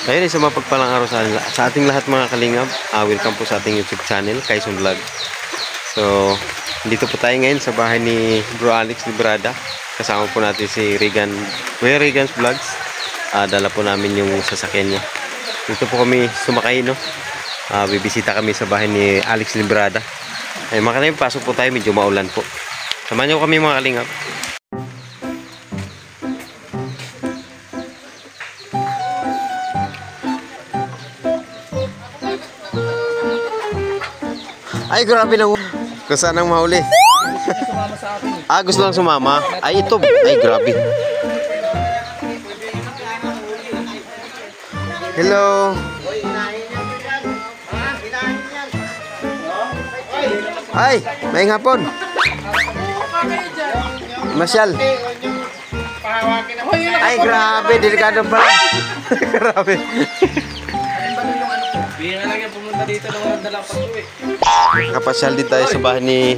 Ayun, isang mapagpalang araw sa ating lahat mga kalingap. Welcome po sa ating YouTube channel, Kaison Vlog. So, dito po tayo ngayon sa bahay ni Bro Alex Librada. Kasama po natin si Regan, Kuya Regan's Vlogs. Dala po namin yung sasakyan niya. Dito po kami sumakay, no? Bibisita kami sa bahay ni Alex Librada. Ay, mga kalingap, pasok po tayo, medyo maulan po. Samahan niyo kami mga kalingap. Ay, grabe na. Kung saan ang mahuli? Sumama sa atin. Gusto lang sumama. Ay, ito. Ay, grabe. Hello. Ay, may hapon. Masyal. Ay, grabe. Delikado pala. Grabe. Bira lang yan pumunta dito na walang dalang pag-uwi. Kapasyal din tayo sa bahay ni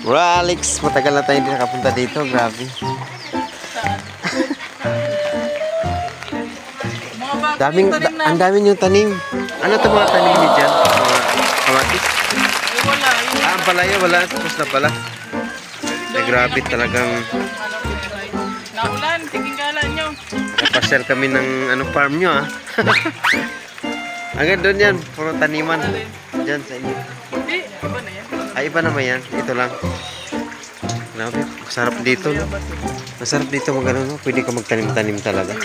Bro Alex. Matagal na tayo hindi nakapunta dito. Grabe. Ang dami yung tanim. Ano ito mga tanim niyo dyan? Mga kamatis? Ay wala. Ang palaya wala. Tapos na pala. Ay, grabe talagang Naulan, tingin galan nyo. kapasyal kami ng farm nyo Hanggang doon yan. Puro taniman. Dyan sa inyo. Hindi, iba na yan. Ay, iba naman yan. Ito lang. Grabe. Masarap dito, no? Masarap dito mag no? Pwede ka magtanim-tanim talaga.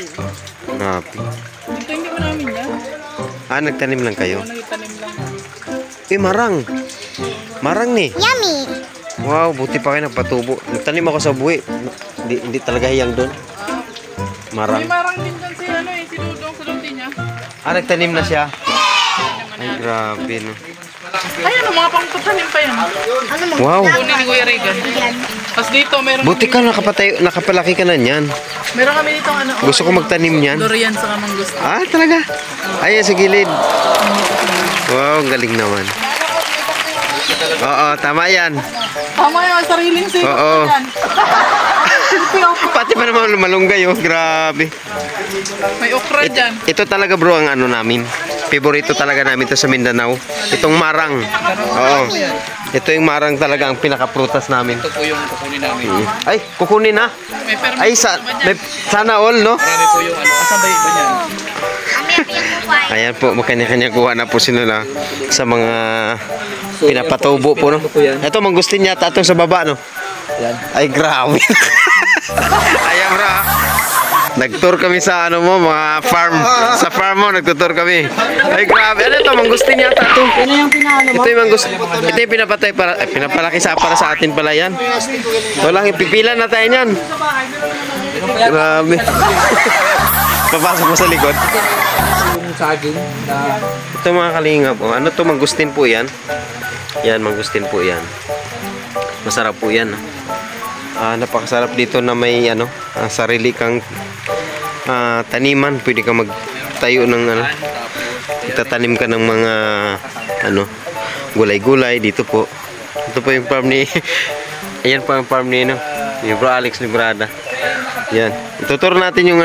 Grabe. Dito hindi mo namin yan. Nagtanim lang kayo? Nagtanim lang. Marang. Marang ni. Yummy! Wow, buti pa kayo nagpatubo. Nagtanim ako sa buwi. Hindi talaga hiyang doon. Marang. May marang din dyan si Dudong sa luti niya. Nagtanim na siya. Ay, grabe, no? Ay, ano, mga pangtatanim pa yan. Wow. Kunin ni Kuya Regan. Tapos dito, meron Buti ka, nakapalaki ka na niyan. meron kami dito ano. Gusto ko magtanim niyan. Durian sa kamang gusto. Talaga? Ay, sa gilid. Wow, galing naman. Oo, tama yan. Tama yung sariling siko Oo. yan. Pati pa naman malunggay, oh. Grabe. May okra dyan. Ito talaga, bro, ang ano namin. Favorito talaga namin ito sa Mindanao. Itong marang. Oo. Ito yung marang talaga ang pinaka-prutas namin. Ito po yung kukunin namin. Ay, kukunin na. May permit Ay, sana all, no? Marami po yung ano. Asan ba iba niyan? Ayan po, makanya-kanya kuha na po sila sa mga pinapatubo po, no? Ito, mangustin yata itong sa baba, no? Yan. Ay, grabe. Ayan, bro. Nag-tour kami sa mga farm. Sa farm mo, nagtutour kami. Ay, grabe. Ano ito? Mangustin yata ito. Ano yung pinano mo? Ito yung mangustin. Ito yung pinapalaki para sa atin pala yan. Walang ipipilan na tayo yan. Grabe. Papasok mo sa likod. Yung saging na... Ito mga kalingap. Ano to? Mangustin po yan. Yan, mangustin po yan. Masarap po yan. Napakasarap dito na may sarili kang taniman. Pwede ka magtayo ng itatanim ka ng mga gulay-gulay dito po. Ito po yung farm ni ayan po yung farm ni ni Bro Alex Librada. Yan. Ituturo natin yung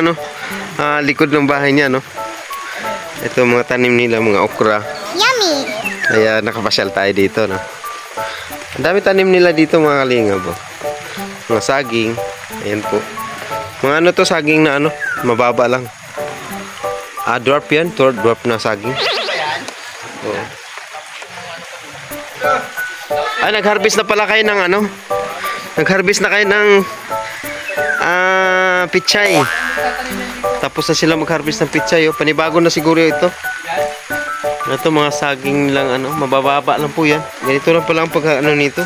likod ng bahay niya, no. Ito mga tanim nila, mga okra. Yummy! Kaya nakapasyal tayo dito, no. Ang dami tanim nila dito mga kalingap, oh. Mga saging. Ayan po. Mga to saging na mababa lang. Dwarf yan. Dwarf na saging. Oo. Nag-harvest na pala kayo ng nag-harvest na kayo ng pichay. Tapos na sila mag-harvest ng pichay, oh. Panibago na siguro ito. Ito mga saging lang mabababa lang po yan. Ganito lang pala ang pag nito.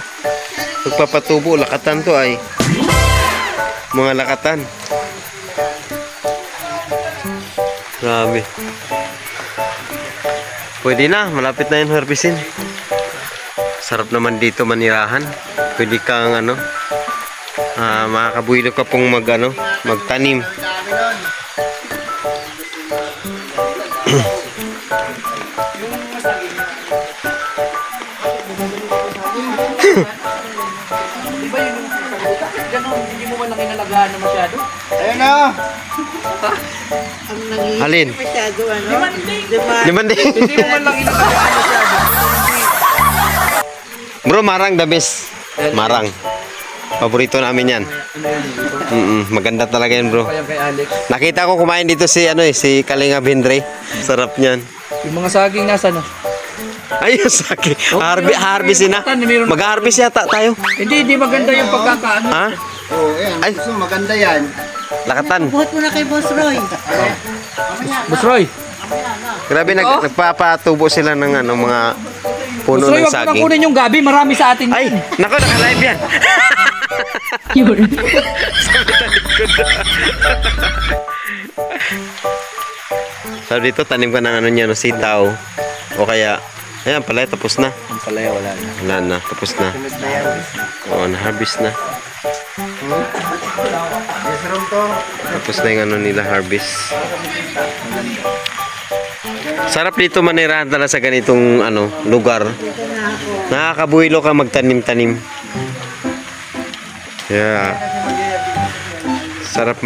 Pagpapatubo, lakatan to ay. Mga lakatan. Grabe. Pwede na, malapit na yung harvestin. Sarap naman dito manirahan. Pwede kang makakabuhilo ka pong magtanim. Ganun, hindi mo man lang inalagaan na masyado. Ayun na. Alin? Masyado ano? Limandi. Hindi mo man lang inalagaan masyado. Bro, marang the best. Marang. Paborito namin yan. Maganda talaga yan, bro. Kaya kay Alex. Nakita ko kumain dito si si Kalinga Bindre. Sarap niyan. Yung mga saging nasa no? Ayun, saki. Harvest na. Mag-harvest yata tayo. Hindi maganda yung pagkakaano. Ha? Oo, ayan. Ay. Gusto, maganda yan. Lakatan. Buhat mo na kay Boss Roy. Boss Roy. Grabe, nagpapatubo sila ng mga puno Boss Roy, ng wag mo nang saging. kunin yung gabi. Marami sa atin Ay, yan. nako, naka-live yan. Sabi dito, tanim ka ng ano niya, no, sitaw. O kaya, ayan, pala, tapos na. Ang palaya wala na. Wala na, tapos na. Oo, na-harvest na. Yes, room to. Tapos na yung ano nila, harvest. Sarap dito manirahan talaga sa ganitong lugar. Nakakabuhilo ka magtanim-tanim. Yeah. Sarap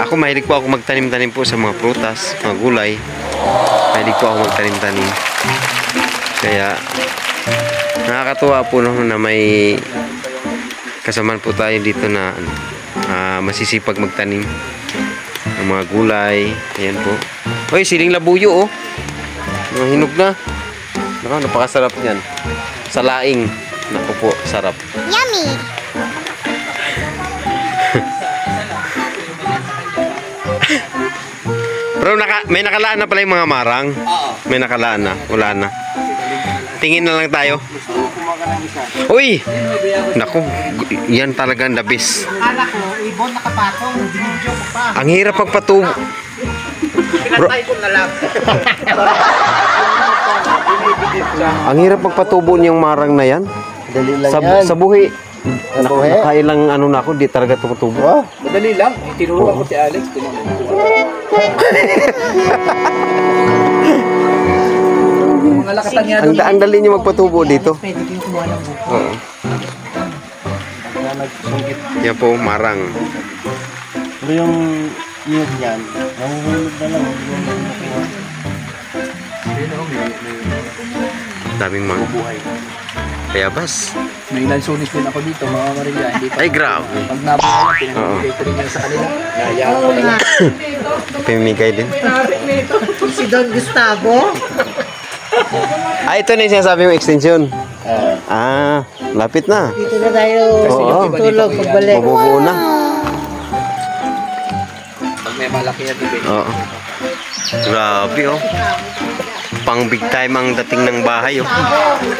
Ako mahilig po ako magtanim-tanim po sa mga prutas, mga gulay. Mahilig po ako magtanim-tanim. Kaya nakakatuwa po na may kasamaan po tayo dito na masisipag magtanim ng mga gulay. Ayan po. Hoy, siling labuyo, oh. Hinog na. Naku, napakasarap niyan. Sa laing. Naku po, sarap. Yummy! Pero may nakalaan na pala yung mga marang. May nakalaan na. Wala na. Tingin na lang tayo. Uy! Naku, yan talaga ang the best. Akala ko, ibon nakapatong. Dinidyo ko pa. Ang hirap pagpatubo. Pinatay ko na lang. Ang hirap magpatubo niyang marang na yan. Dali lang yan. Sa buhi. buhi? Nakailang na ako, di talaga tumutubo. Oh, Madali lang. Tinuruan ko si Alex. Mga lakatan niya doon. Ang dali niyo magpatubo dito. Pwede kayong kumuha ng buko. Oo. Yan po, marang. pero yung niyog niyan, nahuhulog na lang. Daming mga buhay. Kayabas. May lansunis din ako dito, mga Maria. Hindi pa. Ay, grabe. Pag nabuhay, pinag-ibigay ko rin yan sa kanila. Nayayaan ko na lang. Pimigay din. Si Don Gustavo. Ito na yung sinasabi yung extension. Lapit na. Dito na tayo Oo. tulog pagbalik. Mabubuo na. Pag may malaki na tibig. Oo. Grabe, oh. Pang big time ang dating ng bahay, oh.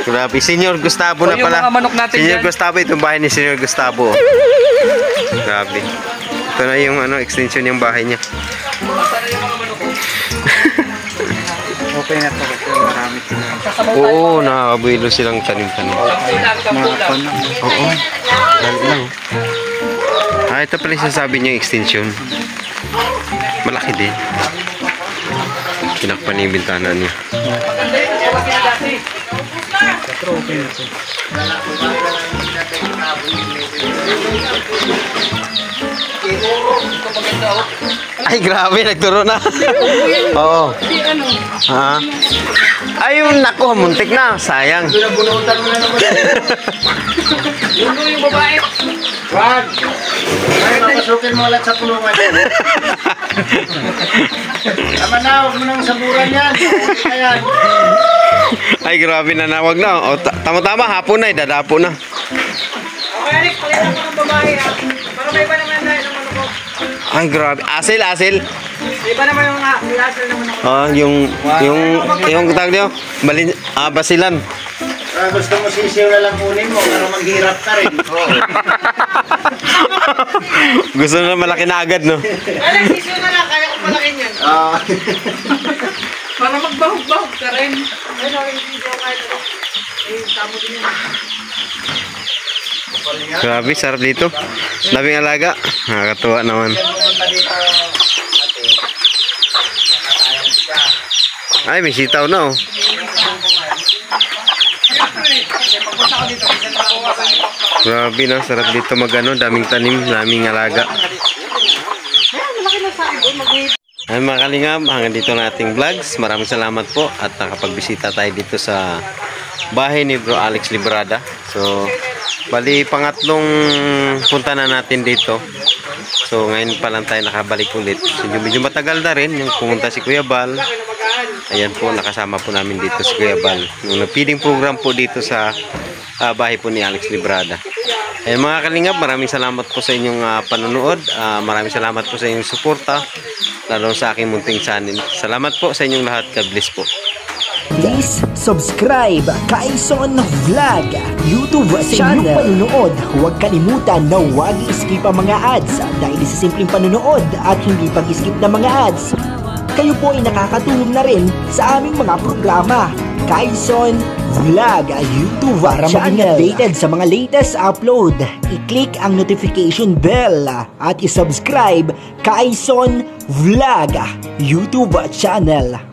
Grabe. Senior Gustavo na So, yung pala. mga manok natin Senior dyan. Gustavo, itong bahay ni Senior Gustavo, oh. Grabe. Ito na yung extension yung bahay niya. Okay na to kasi marami sila. Oo, nakakabuhilo silang tanim-tanim. Oo. Dali lang. Ito pala yung sasabi niya extension. Malaki din. Pinakpan niya yung bintana niya. Ay, grabe, nagturo na. Oo. Ayun, naku, muntik na. Sayang. Pinabunutan mo na naman. Yung babae. Wag! Ay, papasukin mo ulit sa kulungan. Tama na, huwag mo nang saburan yan. Okay yan. Ay, grabe na nawag na. O, tama-tama, hapon na, dadapo na. Okay, Alex, palitan ko ng babae ha. Para may iba naman na yung ano ko. Ay, grabe. Asil. Iba naman yung nilasal naman ako. Yung tawag niyo, basilan. Gusto mo sisiw na lang kunin mo para maghirap ka rin. Gusto na malaki na agad, no? Alex, issue na lang. Kaya ko palakin yan. Para magbahog-bahog ka rin. Ayun, okay, video kahit ano. Tamo din yan. Grabe, sarap dito. Daming alaga. Nakakatuwa naman. Ay, may sitaw na, oh. Pagpunta ko dito, minsan ako Grabe no, sarap dito magano, daming tanim, daming alaga. Ay mga kalingap, hanggang dito na ating vlogs. Maraming salamat po at nakapagbisita tayo dito sa bahay ni Bro Alex Librada. So, bali pangatlong punta na natin dito. So, ngayon pa lang tayo nakabalik ulit. So, medyo matagal na rin yung pumunta si Kuya Bal. Ayan po, nakasama po namin dito si Kuya Bal. Yung feeding program po dito sa bahay po ni Alex Librada. Ayan mga kalingap, maraming salamat po sa inyong panonood. Maraming salamat po sa inyong suporta, lalo sa aking munting channel. Salamat po sa inyong lahat. God bless po. Please subscribe Kaison Vlog YouTube channel. Sa inyong panunood, huwag kalimutan na huwag i-skip ang mga ads dahil sa simpleng panunood at hindi pag-skip ng mga ads, kayo po ay nakakatulong na rin sa aming mga programa. Kaison Vlog YouTube para maging updated sa mga latest upload, i-click ang notification bell at i-subscribe Kaison Vlog YouTube channel.